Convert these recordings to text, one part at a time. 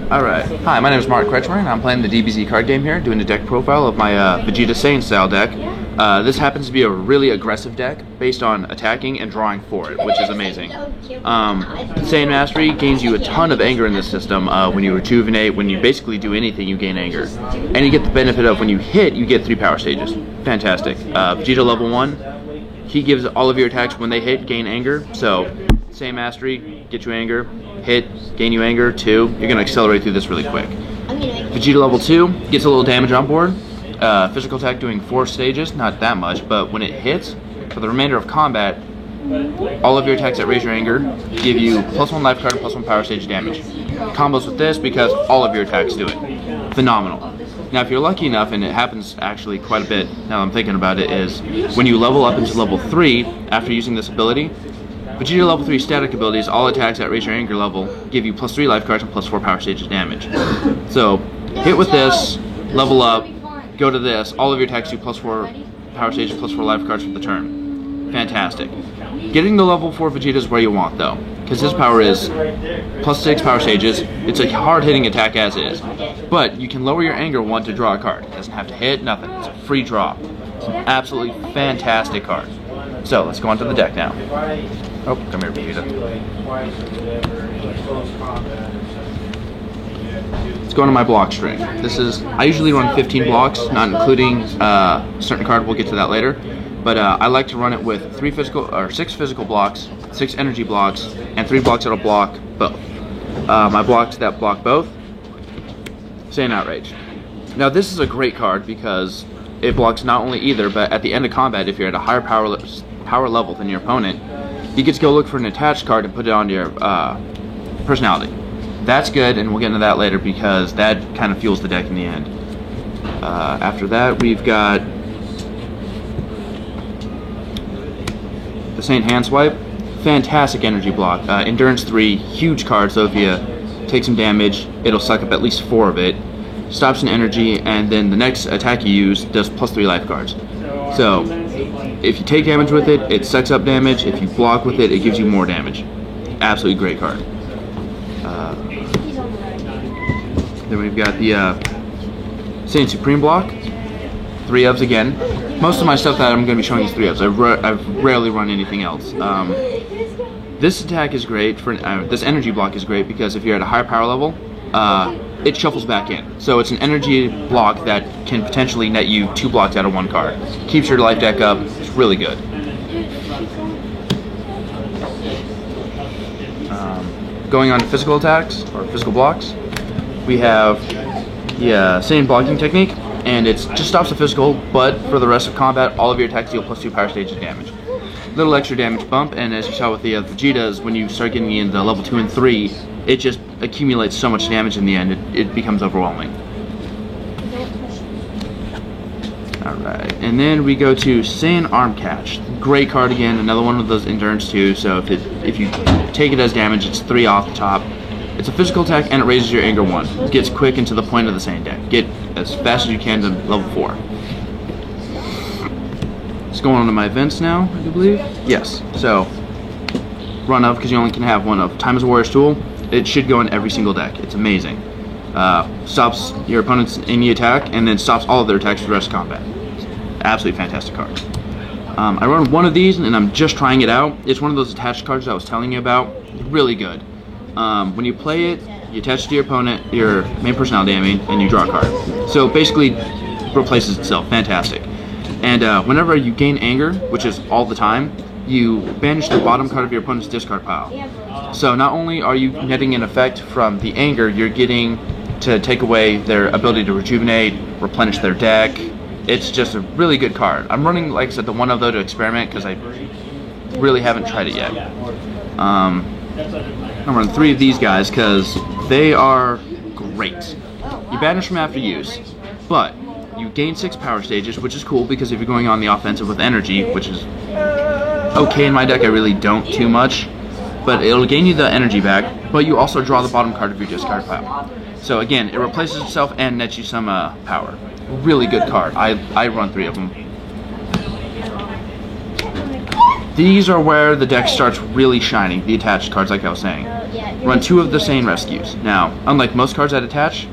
Alright, hi, my name is Mark Kretschmer, and I'm playing the DBZ card game here, doing a deck profile of my Vegeta Saiyan style deck. This happens to be a really aggressive deck, based on attacking and drawing for it, which is amazing. Saiyan Mastery gains you a ton of anger in this system. When you rejuvenate, when you basically do anything, you gain anger. And you get the benefit of when you hit, you get 3 power stages. Fantastic. Vegeta level 1, he gives all of your attacks when they hit, gain anger, so Saiyan Mastery, get you anger, hit, gain you anger, 2, you're going to accelerate through this really quick. Vegeta level 2 gets a little damage on board, physical attack doing 4 stages, not that much, but when it hits, for the remainder of combat, all of your attacks that raise your anger give you +1 life card and +1 power stage damage. Combos with this because all of your attacks do it. Phenomenal. Now if you're lucky enough, and it happens actually quite a bit now I'm thinking about it, is when you level up into level 3 after using this ability, Vegeta level 3 static abilities, all attacks that raise your anger level, give you +3 life cards and +4 power stages damage. So, hit with this, level up, go to this, all of your attacks do +4 power stages, +4 life cards for the turn. Fantastic. Getting the level 4 Vegeta is where you want though, because his power is +6 power stages, it's a hard-hitting attack as is. But you can lower your anger 1 to draw a card. It doesn't have to hit, nothing, it's a free draw. It's an absolutely fantastic card. So, let's go on to the deck now. Oh, come here, Vegeta. Let's go into my block string. I usually run 15 blocks, not including a certain card, we'll get to that later. But I like to run it with 6 physical blocks, 6 energy blocks, and 3 blocks that'll block both. My blocks that block both, Saiyan Outrage. Now this is a great card because it blocks not only either, but at the end of combat, if you're at a higher power level than your opponent, you get to go look for an attached card and put it onto your personality. That's good, and we'll get into that later because that kind of fuels the deck in the end. After that, we've got the Saiyan Hand Swipe. Fantastic energy block. Endurance 3, huge card, so if you take some damage, it'll suck up at least 4 of it. Stops an energy, and then the next attack you use does +3 life cards. So, if you take damage with it, it sucks up damage. If you block with it, it gives you more damage. Absolutely great card. Then we've got the Saiyan Supreme block. 3 ofs again. Most of my stuff that I'm going to be showing is 3 ofs. I've rarely run anything else. This attack is great, this energy block is great because if you're at a higher power level, it shuffles back in. So it's an energy block that can potentially net you 2 blocks out of 1 card. Keeps your life deck up, it's really good. Going on to physical attacks, or physical blocks, we have the Saiyan blocking technique, and it just stops the physical, but for the rest of combat, all of your attacks deal +2 power stages damage. Little extra damage bump, and as you saw with the Vegetas, when you start getting into level 2 and 3, it just accumulates so much damage in the end, it becomes overwhelming. Alright, and then we go to Saiyan Arm Catch. Great card again, another one of those endurance 2, so if you take it as damage, it's 3 off the top. It's a physical attack and it raises your anger 1. It gets quick and to the point of the Saiyan deck. Get as fast as you can to level 4. Let's go on to my events now, I do believe. Yes, so run of, because you only can have 1 of. Time as a Warrior's Tool. It should go in every single deck. It's amazing. Stops your opponent's any attack and then stops all of their attacks for the rest of combat. Absolutely fantastic card. I run 1 of these and I'm just trying it out. It's one of those attached cards I was telling you about. Really good. When you play it, you attach it to your opponent, your main personality, I mean, and you draw a card. So basically replaces itself. Fantastic. And whenever you gain anger, which is all the time, you banish the bottom card of your opponent's discard pile. So not only are you netting an effect from the anger, you're getting to take away their ability to rejuvenate, replenish their deck. It's just a really good card. I'm running, like I said, the 1 of though to experiment because I really haven't tried it yet. I'm running 3 of these guys because they are great. You banish them after use, but you gain 6 power stages, which is cool because if you're going on the offensive with energy, which is okay in my deck, I really don't too much, but it'll gain you the energy back, but you also draw the bottom card of your discard pile. So again, it replaces itself and nets you some power. Really good card. I run 3 of them. These are where the deck starts really shining, the attached cards like I was saying. run 2 of the Saiyan Rescues. Now, unlike most cards that attach,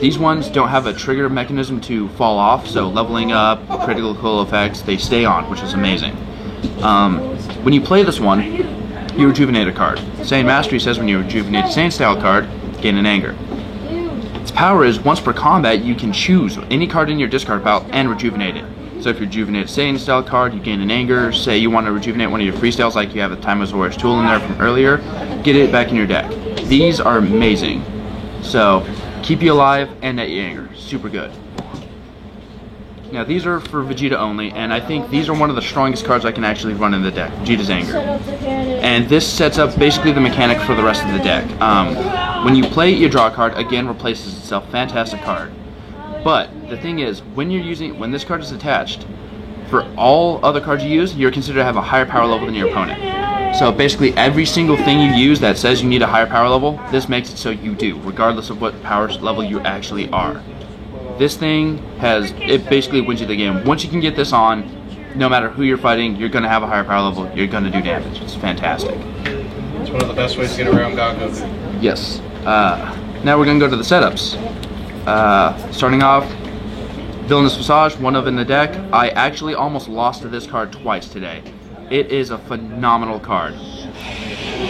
these ones don't have a trigger mechanism to fall off, so leveling up, critical effects, they stay on, which is amazing. When you play this one, you rejuvenate a card. Saiyan Mastery says when you rejuvenate a Saiyan style card, gain an anger. Its power is once per combat, you can choose any card in your discard pile and rejuvenate it. So if you rejuvenate a Saiyan style card, you gain an anger. Say you want to rejuvenate one of your freestyles, like you have a Timeless Warrior's Tool in there from earlier, get it back in your deck. These are amazing. So keep you alive and net you anger. Super good. Now these are for Vegeta only, and I think these are one of the strongest cards I can actually run in the deck, Vegeta's Anger. And this sets up basically the mechanic for the rest of the deck. When you play it, you draw a card, again replaces itself, fantastic card. But the thing is, when this card is attached, for all other cards you use, you're considered to have a higher power level than your opponent. So basically every single thing you use that says you need a higher power level, this makes it so you do, regardless of what power level you actually are. This thing it basically wins you the game. Once you can get this on, no matter who you're fighting, you're going to have a higher power level, you're going to do damage. It's fantastic. It's one of the best ways to get around God Goku. Yes. Now we're going to go to the setups. Starting off, Villainous Visage, one of in the deck. I actually almost lost to this card twice today. It is a phenomenal card.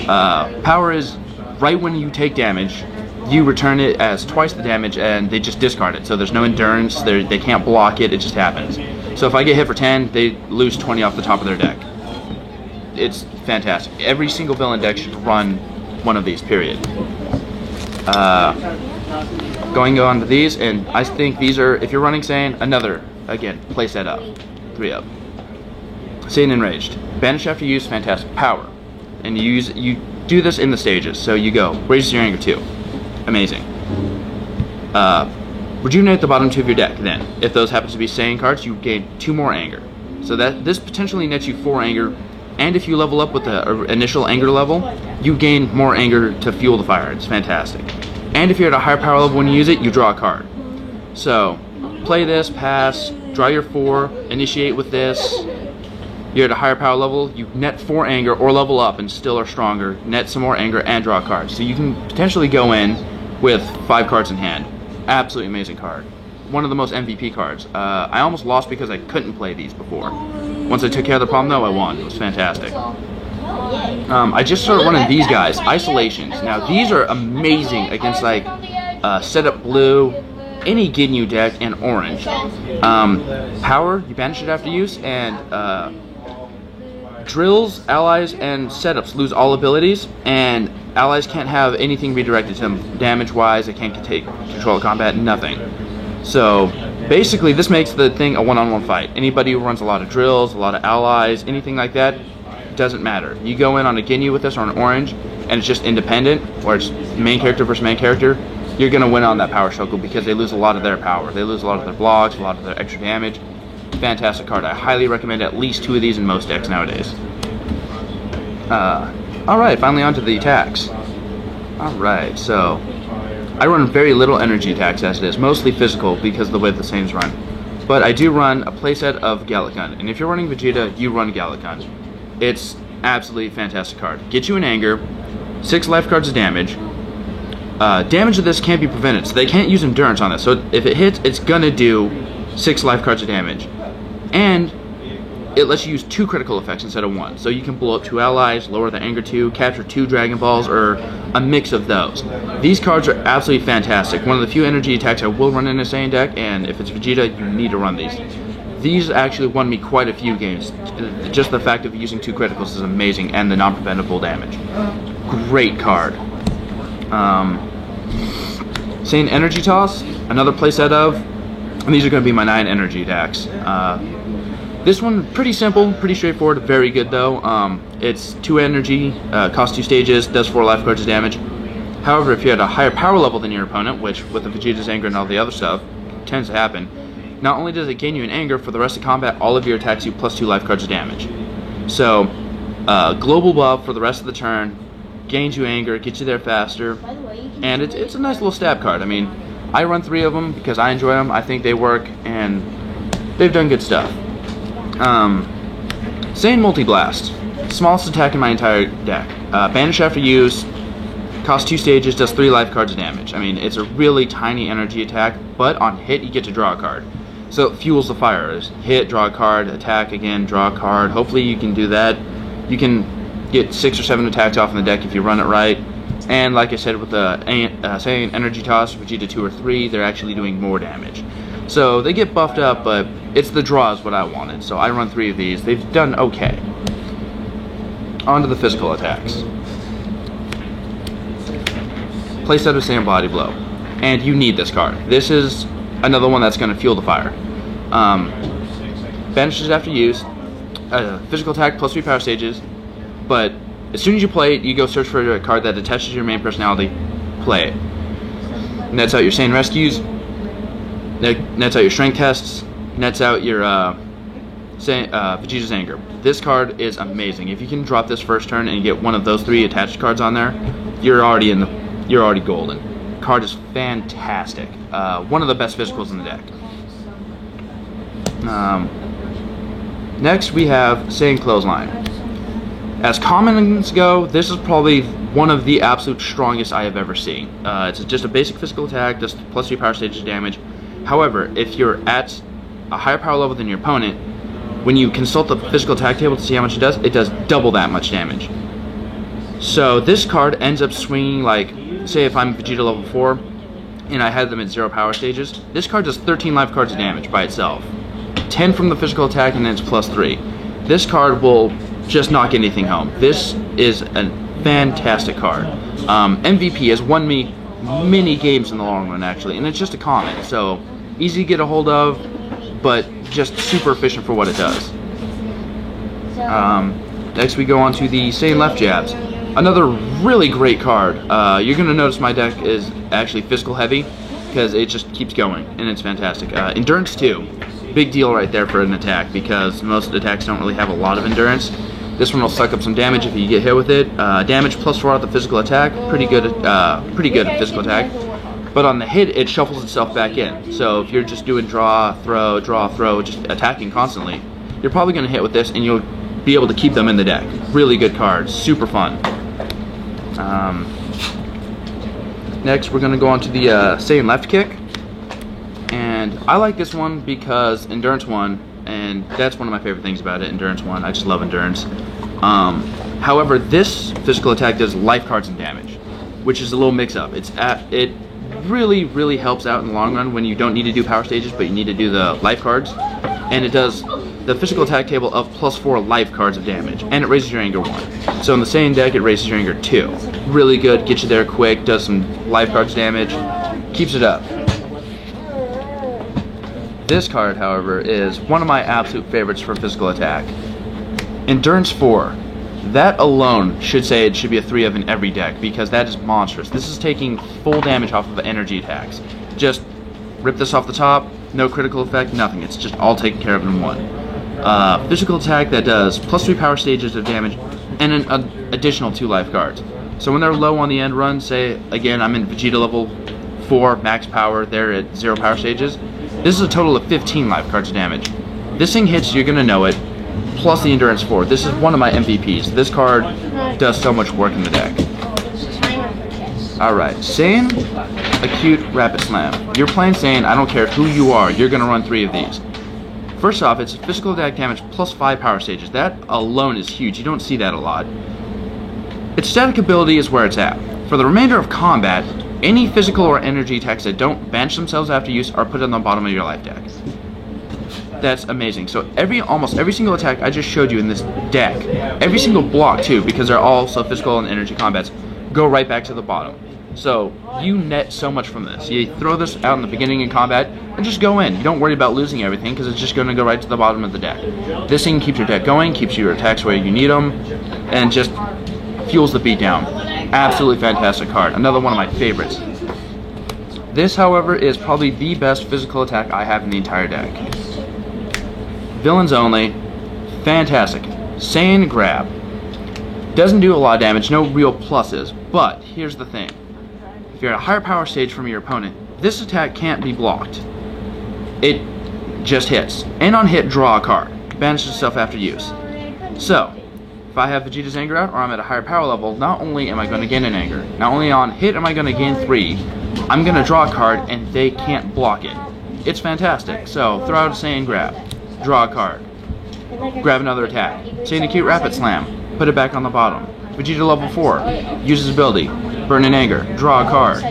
Power is right when you take damage, you return it as twice the damage and they just discard it. So there's no endurance, they can't block it, it just happens. So if I get hit for 10, they lose 20 off the top of their deck. It's fantastic. Every single villain deck should run one of these, period. Going on to these, and I think these are, if you're running Saiyan, another, again, play set up. 3 up. Saiyan Enraged. Banish after use, fantastic power. And you do this in the stages. So you go, raises your anger 2. Amazing. Rejuvenate the bottom 2 of your deck then. If those happen to be Saiyan cards, you gain 2 more anger. So this potentially nets you 4 anger, and if you level up with the initial anger level, you gain more anger to fuel the fire. It's fantastic. And if you're at a higher power level when you use it, you draw a card. So, play this, pass, draw your 4, initiate with this. You're at a higher power level, you net 4 anger or level up and still are stronger, net some more anger and draw a card. So you can potentially go in with 5 cards in hand. Absolutely amazing card. One of the most MVP cards. I almost lost because I couldn't play these before. Once I took care of the problem though, I won. It was fantastic. I just started running these guys, Isolations. Now these are amazing against like Setup Blue, any Ginyu deck, and Orange. Power, you banish it after use, and drills, allies, and setups lose all abilities, and allies can't have anything redirected to them damage-wise. They can't take control of combat, nothing. So basically this makes the thing a one-on-one fight. Anybody who runs a lot of drills, a lot of allies, anything like that, doesn't matter. You go in on a Ginyu with this or an Orange, and it's just independent, or it's main character versus main character, you're going to win on that power struggle because they lose a lot of their power. They lose a lot of their blocks, a lot of their extra damage. Fantastic card. I highly recommend at least 2 of these in most decks nowadays. Alright, finally on to the attacks. Alright, so I run very little energy attacks as it is, mostly physical because of the way the Saiyans run. But I do run a playset of Gallic Gun, and if you're running Vegeta, you run Gallic Gun. It's absolutely fantastic card. Get you an anger, 6 life cards of damage. Damage of this can't be prevented, so they can't use endurance on this. So if it hits, it's gonna do 6 life cards of damage. And it lets you use 2 critical effects instead of 1. So you can blow up 2 allies, lower the anger 2, capture 2 Dragon Balls, or a mix of those. These cards are absolutely fantastic. One of the few energy attacks I will run in a Saiyan deck, and if it's Vegeta, you need to run these. These actually won me quite a few games. Just the fact of using 2 criticals is amazing, and the non-preventable damage. Great card. Saiyan Energy Toss, another playset of, and these are going to be my 9 energy attacks. This one, pretty simple, pretty straightforward, very good though. It's 2 energy, costs 2 stages, does 4 life cards of damage. However, if you had a higher power level than your opponent, which with the Vegeta's Anger and all the other stuff, tends to happen, not only does it gain you an anger, for the rest of combat, all of your attacks you plus 2 life cards of damage. So, global buff for the rest of the turn, gains you anger, gets you there faster, and it's a nice little stab card. I mean, I run 3 of them because I enjoy them, I think they work, and they've done good stuff. Saiyan Multi-Blast, smallest attack in my entire deck. Banish after use, Costs 2 stages, does 3 life cards of damage. I mean, it's a really tiny energy attack, but on hit you get to draw a card. So it fuels the fire. Hit, draw a card, attack again, draw a card. Hopefully you can do that. You can get 6 or 7 attacks off in the deck if you run it right. And like I said, with the Saiyan Energy Toss, Vegeta 2 or 3, they're actually doing more damage. So they get buffed up, but it's the draw is what I wanted. So I run 3 of these. They've done okay. On to the physical attacks. Playset of Saiyan Body Blow. And you need this card. This is another one that's going to fuel the fire. Banishes after use. Physical attack plus 3 power stages. But as soon as you play it, you go search for a card that attaches to your main personality. Play it. Nets out your Saiyan Rescues. Nets out your Strength Tests. Nets out your Vegeta's Anger. This card is amazing. If you can drop this first turn and get one of those 3 attached cards on there, you're already golden. Card is fantastic. One of the best physicals in the deck. Next we have Saiyan Clothesline. As commons go, this is probably one of the absolute strongest I have ever seen. It's just a basic physical attack, does plus 3 power stages damage. However, if you're at a higher power level than your opponent, when you consult the physical attack table to see how much it does double that much damage. So this card ends up swinging, like, say if I'm Vegeta level 4 and I had them at 0 power stages, this card does 13 life cards of damage by itself. 10 from the physical attack and then it's plus 3. This card will just knock anything home. This is a fantastic card. MVP has won me many games in the long run actually, and it's just a common, so easy to get a hold of, but just super efficient for what it does. Next we go on to the Saiyan Left Jabs. Another really great card. You're going to notice my deck is actually physical heavy because it just keeps going, and it's fantastic. Endurance 2. Big deal right there for an attack because most attacks don't really have a lot of endurance. This one will suck up some damage if you get hit with it. Damage plus 4 at the physical attack. Pretty good at physical attack. But on the hit, it shuffles itself back in. So if you're just doing draw, throw, just attacking constantly, you're probably going to hit with this and you'll be able to keep them in the deck. Really good card. Super fun. Next, we're going to go on to the Saiyan Left Kick. And I like this one because Endurance 1, and that's one of my favorite things about it, Endurance 1. I just love Endurance. However, this physical attack does life cards and damage, which is a little mix-up. It really helps out in the long run when you don't need to do power stages, but you need to do the life cards. And it does the physical attack table of plus 4 life cards of damage, and it raises your anger 1. So in the same deck, it raises your anger 2. Really good, gets you there quick, does some life cards damage, keeps it up. This card, however, is one of my absolute favorites for physical attack. Endurance 4. That alone should say it should be a 3 of in every deck, because that is monstrous. This is taking full damage off of the energy attacks. Just rip this off the top, no critical effect, nothing. It's just all taken care of in one. Physical attack that does plus 3 power stages of damage and an additional 2 life cards. So when they're low on the end run, say, again, I'm in Vegeta level 4, max power, they're at 0 power stages, this is a total of 15 life cards of damage. This thing hits, you're going to know it, plus the Endurance 4. This is one of my MVPs. This card does so much work in the deck. Alright, Saiyan Acute Rapid Slam. You're playing Saiyan, I don't care who you are, you're going to run 3 of these. First off, it's physical attack damage plus 5 power stages. That alone is huge. You don't see that a lot. Its static ability is where it's at. For the remainder of combat, any physical or energy attacks that don't banish themselves after use are put on the bottom of your life deck. That's amazing. So almost every single attack I just showed you in this deck, every single block too, because they're all so physical and energy combats, go right back to the bottom. So you net so much from this. You throw this out in the beginning in combat and just go in. You don't worry about losing everything because it's just going to go right to the bottom of the deck. This thing keeps your deck going, keeps your attacks where you need them, and just fuels the beatdown. Absolutely fantastic card. Another one of my favorites. This, however, is probably the best physical attack I have in the entire deck. Villains only. Fantastic. Saiyan Grab. Doesn't do a lot of damage, no real pluses, but here's the thing. If you're at a higher power stage from your opponent, this attack can't be blocked. It just hits. And on hit, draw a card. Banishes itself after use. So, If I have Vegeta's Anger out, or I'm at a higher power level, not only am I going to gain an Anger, not only on hit am I going to gain 3, I'm going to draw a card and they can't block it. It's fantastic. So, throw out a Saiyan Grab, draw a card, grab another attack, Saiyan Acute Rapid Slam, put it back on the bottom. Vegeta level 4, uses ability, Burn in Anger, draw a card.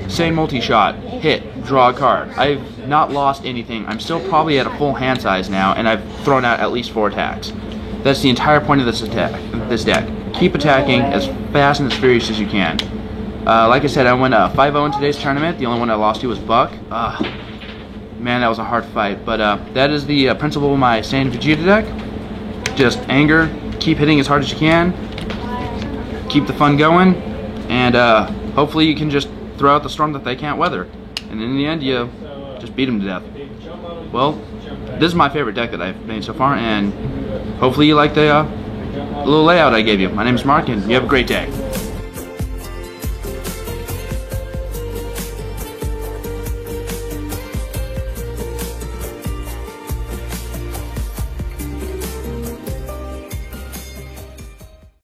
Saiyan Multi-Shot, hit, draw a card. I've not lost anything. I'm still probably at a full hand size now, and I've thrown out at least 4 attacks. That's the entire point of this deck. Keep attacking as fast and as furious as you can. Like I said, I went 5-0 in today's tournament. The only one I lost to was Buck. Man, that was a hard fight. But that is the principle of my Saiyan Vegeta deck. Just anger, keep hitting as hard as you can, keep the fun going, and hopefully you can just throw out the storm that they can't weather. And in the end, you just beat them to death. Well, this is my favorite deck that I've made so far, and hopefully you like the little layout I gave you. My name is Mark, and you have a great day.